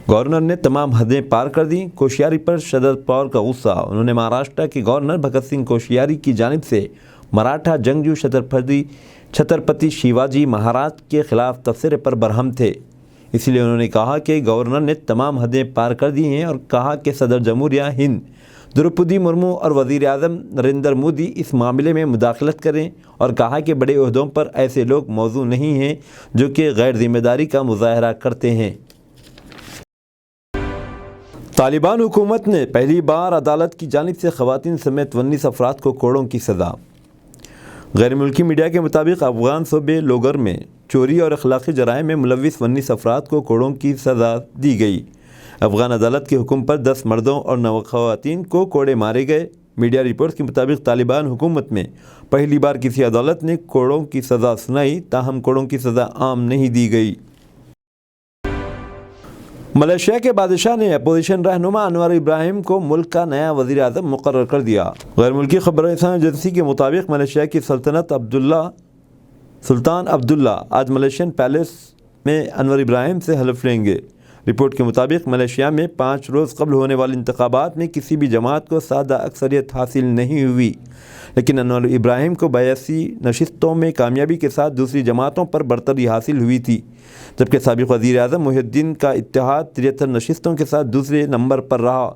गवर्नर ने तमाम हदें पार कर दी। कोश्यारी पर शरद पवार का गुस्सा। उन्होंने महाराष्ट्र के गवर्नर भगत सिंह कोश्यारी की जानिब से मराठा जंगजू छत्रपति शिवाजी महाराज के खिलाफ तबसरे पर बरहम थे, इसलिए उन्होंने कहा कि गवर्नर ने तमाम हदें पार कर दी हैं और कहा कि सदर जमहूरिया हिंद द्रौपदी मुर्मू और वज़ीर आज़म नरेंद्र मोदी इस मामले में मुदाखलत करें और कहा कि बड़े ओहदों पर ऐसे लोग मौजूद नहीं हैं जो कि गैर जिम्मेदारी का मुजाहरा करते हैं। तालिबान हुकूमत ने पहली बार अदालत की जानिब से ख़वातीन समेत 19 अफराद को कोड़ों की सज़ा। गैर मुल्की मीडिया के मुताबिक अफ़गान सूबे लोगर में चोरी और अखलाक़ी जराइम में मुलव्विस 19 अफराद को कोड़ों की सज़ा दी गई। अफ़गान अदालत के हुक्म पर 10 मर्दों और 9 ख़वातीन को कोड़े मारे गए। मीडिया रिपोर्ट्स के मुताबिक तालिबान हुकूमत में पहली बार किसी अदालत ने कोड़ों की सज़ा सुनाई, ताहम कोड़ों की सज़ा आम नहीं दी गई। मलेशिया के बादशाह ने अपोजिशन रहनुमा अनवर इब्राहिम को मुल्क का नया वज़ीर आज़म मुकर्रर कर दिया। गैर मुल्की खबर एजेंसी के मुताबिक मलेशिया की सुल्तान अब्दुल्ला आज मलेशियन पैलेस में अनवर इब्राहिम से हलफ लेंगे। रिपोर्ट के मुताबिक मलेशिया में 5 रोज़ कबल होने वाले इंतखाबात में किसी भी जमात को सादा अक्सरियत हासिल नहीं हुई, लेकिन अनवर इब्राहिम को 82 नशिस्तों में कामयाबी के साथ दूसरी जमातों पर बरतरी हासिल हुई थी, जबकि साबिक़ वज़ीर आज़म मुहिउद्दीन का इत्तेहाद 73 नशिस्तों के साथ दूसरे नंबर पर रहा,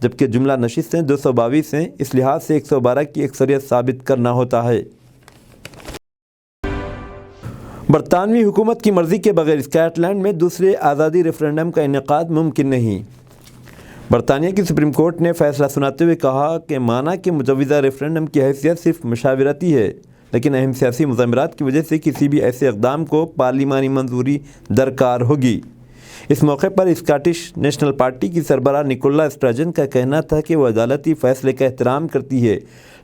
जबकि जुमला नशिस्तें 222 हैं। इस लिहाज से 112 की अक्सरियत साबित करना होता है। बरतानवी हुकूमत की मर्ज़ी के बगैर स्कॉटलैंड में दूसरे आज़ादी रेफरेंडम का इनेकाद मुमकिन नहीं। बरतानिया की सुप्रीम कोर्ट ने फैसला सुनाते हुए कहा कि माना कि मुजवज़ा रेफरेंडम की हैसियत सिर्फ मशावरती है, लेकिन अहम सियासी मुज़ामरात की वजह से किसी भी ऐसे इक़दाम को पार्लिमानी मंजूरी दरकार होगी। इस मौके पर स्कॉटिश नेशनल पार्टी की सरबराह निकोला स्टर्जन का कहना था कि वह अदालती फ़ैसले का एहतराम करती है,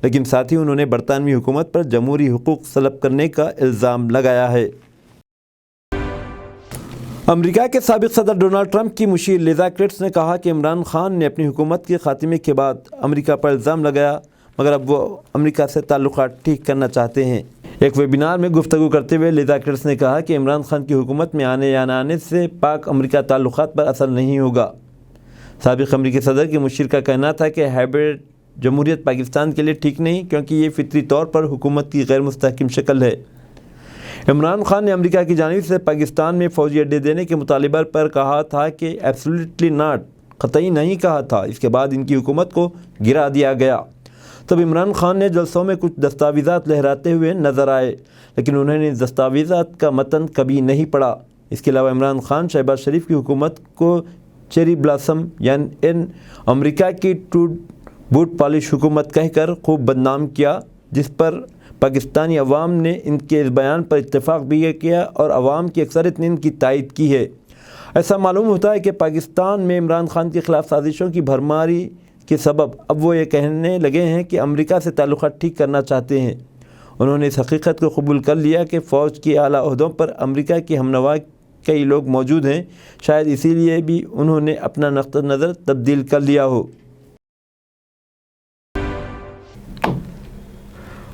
लेकिन साथ ही उन्होंने बरतानवी हुकूमत पर जमहूरी हुकूक सलब करने का इल्ज़ाम लगाया है। अमेरिका के साबिक़ सदर डोनाल्ड ट्रंप की मुशीर लिज़ा क्रिट्स ने कहा कि इमरान खान ने अपनी हुकूमत के ख़ात्मे के बाद अमेरिका पर इल्ज़ाम लगाया, मगर अब वो अमेरिका से ताल्लुक़ात ठीक करना चाहते हैं। एक वेबिनार में गुफ्तगू करते हुए लिज़ा क्रिट्स ने कहा कि इमरान खान की हुकूमत में आने या न आने से पाक अमेरिका ताल्लुक़ात पर असर नहीं होगा। साबिक़ अमेरिकी सदर की मुशीर का कहना था कि हाइब्रिड जमहूरियत पाकिस्तान के लिए ठीक नहीं, क्योंकि ये फितरी तौर पर हुकूमत की गैर मुस्तहकम शक्ल है। इमरान खान ने अमेरिका की जानिब से पाकिस्तान में फ़ौजी अड्डे देने के मुतालिबे पर कहा था कि एब्सोल्युटली नॉट, क़तई नहीं कहा था। इसके बाद इनकी हुकूमत को गिरा दिया गया। तब इमरान खान ने जलसों में कुछ दस्तावेज़ात लहराते हुए नज़र आए, लेकिन उन्होंने दस्तावेज़ात का मतन कभी नहीं पढ़ा। इसके अलावा इमरान खान शहबाज शरीफ की हुकूमत को चेरी ब्लॉसम यानी अमेरिका की टूट बूट पॉलिश हुकूमत कहकर खूब बदनाम किया, जिस पर पाकिस्तानी अवाम ने इनके इस बयान पर इत्तेफाक भी किया और अवाम की अक्सरियत ने इनकी तायद की है। ऐसा मालूम होता है कि पाकिस्तान में इमरान खान के ख़िलाफ़ साजिशों की भरमारी के सबब अब वो ये कहने लगे हैं कि अमेरिका से ताल्लुक़ात ठीक करना चाहते हैं। उन्होंने इस हकीकत को कबूल कर लिया कि फ़ौज के आला ओहदों पर अमेरिका के हमनवा कई लोग मौजूद हैं, शायद इसीलिए भी उन्होंने अपना नक़्ता नज़र तब्दील कर लिया हो।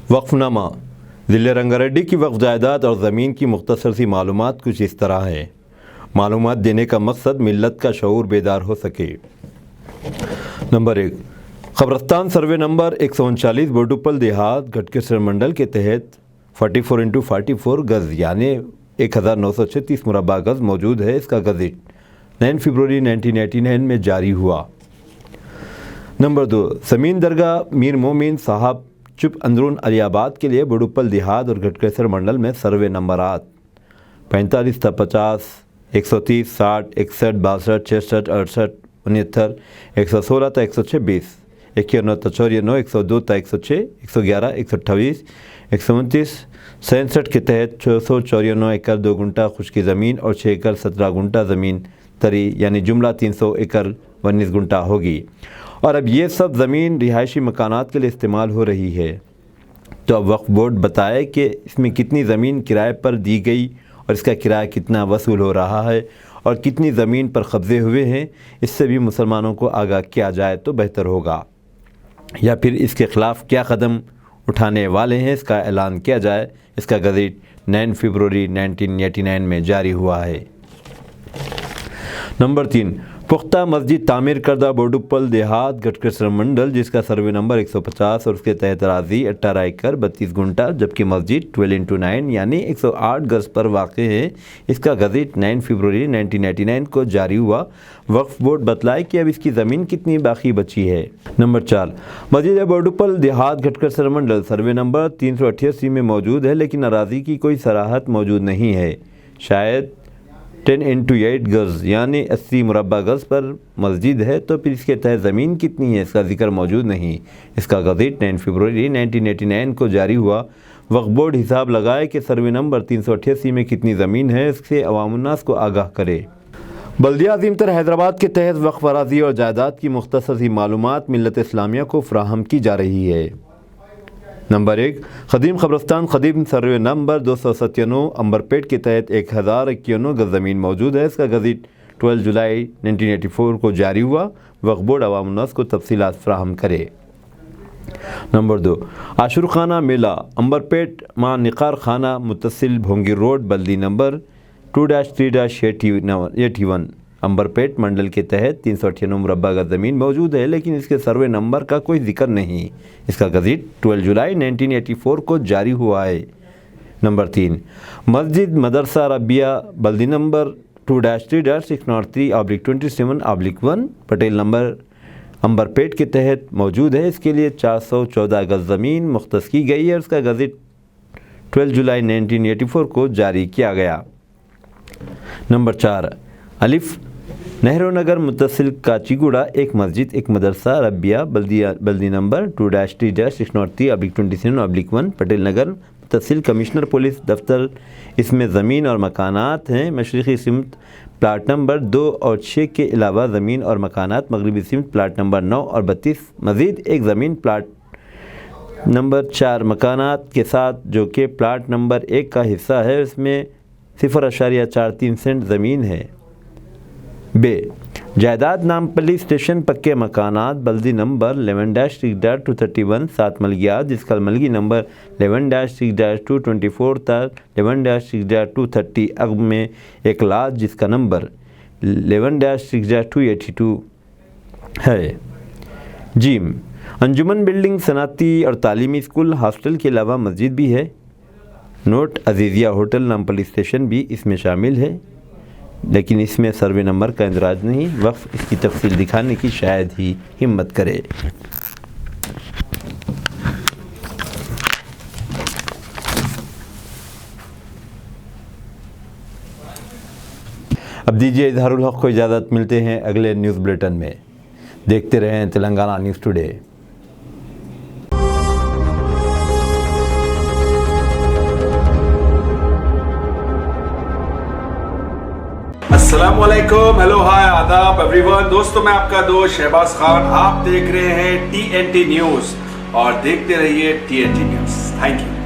वक्फनामा। ज़िले रंगारेड्डी की वक्फ जायदाद और ज़मीन की मुख्तसर सी मालूमात कुछ इस तरह है। मालूमात देने का मकसद मिल्लत का शऊर बेदार हो सके। नंबर 1, कब्रस्तान सर्वे नंबर 139 बोडुपल देहात घटकेसर मंडल के तहत 44x44 गज़ यानी 1936 मुरबा गज़ मौजूद है। इसका गज़ट 9 फरवरी 1989 में जारी हुआ। नंबर 2, ज़मीन दरगाह मीर मोमिन साहब चुप अंदरून अलियाबाद के लिए बोडुपल देहात और घटकेसर मंडल में सर्वे नंबरात 45 था 50, 130, 60, 61, 62, 66, 68, 69, 116 था 126, 91 था 94, 102 था 106, 111, 128, 129, 67 के तहत 694 एकड़ 2 गुंटा खुश्की ज़मीन और 6 एकड़ 17 गुंटा ज़मीन तरी यानी जुमला 300 एकड़ 19 गुंटा होगी। और अब ये सब ज़मीन रिहायशी मकानात के लिए इस्तेमाल हो रही है। تو اب وقف بورڈ بتائے کہ اس میں کتنی زمین کرائے پر دی گئی اور اس کا کرایہ کتنا وصول ہو رہا ہے اور کتنی زمین پر قبضے ہوئے ہیں، اس سے بھی مسلمانوں کو آگاہ کیا جائے تو بہتر ہوگا، یا پھر اس کے خلاف کیا قدم اٹھانے والے ہیں اس کا اعلان کیا جائے۔ اس کا گزٹ 9 فروری 1989 میں جاری ہوا ہے۔ نمبر 3، پختہ مسجد تعمیر کردہ بوڈوپل دیہات گٹکسر منڈل، جس کا سروے نمبر 150 اور اس کے تحت اراضی 18 ایکڑ 32 گنٹا، جبکہ مسجد 12x9 یعنی 108 گز پر واقع ہے۔ اس کا گزٹ 9 فروری 1989 کو جاری ہوا۔ وقف بورڈ بتلائے کہ اب اس کی زمین کتنی باقی بچی ہے۔ نمبر 4، مسجد بوڈوپل دیہات گٹکسر منڈل سروے نمبر 388 میں موجود ہے، لیکن اراضی کی کوئی صراحت موجود نہیں ہے۔ شاید 10x8 گز یعنی 80 مربع گز پر مسجد ہے، تو پھر اس کے تحت زمین کتنی ہے اس کا ذکر موجود نہیں۔ اس کا گزٹ 9 فروری 1989 کو جاری ہوا۔ وقف بورڈ حساب لگائے کہ سروے نمبر 388 میں کتنی زمین ہے، اس سے عوام الناس کو آگاہ کرے۔ بلدیہ عظیم تر حیدرآباد کے تحت وقف اراضی اور جائیداد کی مختصر سی معلومات ملت اسلامیہ کو فراہم کی جا رہی ہے۔ نمبر 1، قدیم قبرستان قدیم سروے نمبر 297 امبرپیٹ کے تحت 1051 گز زمین موجود ہے۔ اس کا گزٹ 12 جولائی 1984 کو جاری ہوا۔ وقف بورڈ عوام الناس کو تفصیلات فراہم کرے۔ نمبر 2، عاشور خانہ میلہ امبرپیٹ ماں نقار خانہ متصل بھونگی روڈ بلدی نمبر 2-3-81 امبرپیٹ منڈل کے تحت 398 مربع گز زمین موجود ہے، لیکن اس کے سروے نمبر کا کوئی ذکر نہیں۔ اس کا گزٹ 12 جولائی 1984 کو جاری ہوا ہے۔ نمبر 3، مسجد مدرسہ ربیہ بلدی نمبر 2-3-603/27/1 پٹیل نمبر امبرپیٹ کے تحت موجود ہے۔ اس کے لیے 414 گز زمین مختص کی گئی ہے اور اس کا گزٹ 12 جولائی 1984 کو جاری کیا گیا۔ نمبر 4، الف نہرو نگر متصل کاچیگوڑا ایک مسجد ایک مدرسہ ربیہ بلدی نمبر 2-603/27/1 پٹیل نگر متصل کمشنر پولیس دفتر، اس میں زمین اور مکانات ہیں۔ مشرقی سمت پلاٹ نمبر 2 اور 6 کے علاوہ زمین اور مکانات مغربی سمت پلاٹ نمبر 9 اور 32، مزید ایک زمین پلاٹ نمبر 4 مکانات کے ساتھ جو کہ پلاٹ نمبر 1 کا حصہ ہے، اس میں 0.43 سینٹ زمین ہے۔ ب، جائیداد نامپلی اسٹیشن پکے مکانات بلدی نمبر 11-6-231 7 ملگیات، جس کا ملگی نمبر 11-6-224 تا 11-6-230 عقب میں ایک لاج، جس کا نمبر 11-6-282 ہے۔ جیم، انجمن بلڈنگ صنعتی اور تعلیمی اسکول ہاسٹل کے علاوہ مسجد بھی ہے۔ Note, Azizia hotel Nampally station بھی اس میں شامل ہے، لیکن اس میں سروے نمبر کا اندراج نہیں۔ وقف اس کی تفصیل دکھانے کی شاید ہی ہمت کرے۔ اب دیجیے اظہار الحق کو اجازت، ملتے ہیں اگلے نیوز بلیٹن میں۔ دیکھتے رہیں تلنگانہ نیوز ٹوڈے۔
السلام علیکم، ہیلو، ہائے، آداب ایوری ون۔ دوستوں، میں آپ کا دوست شہباز خان، آپ دیکھ رہے ہیں TNT نیوز اور دیکھتے رہیے TNT نیوز۔ Thank you.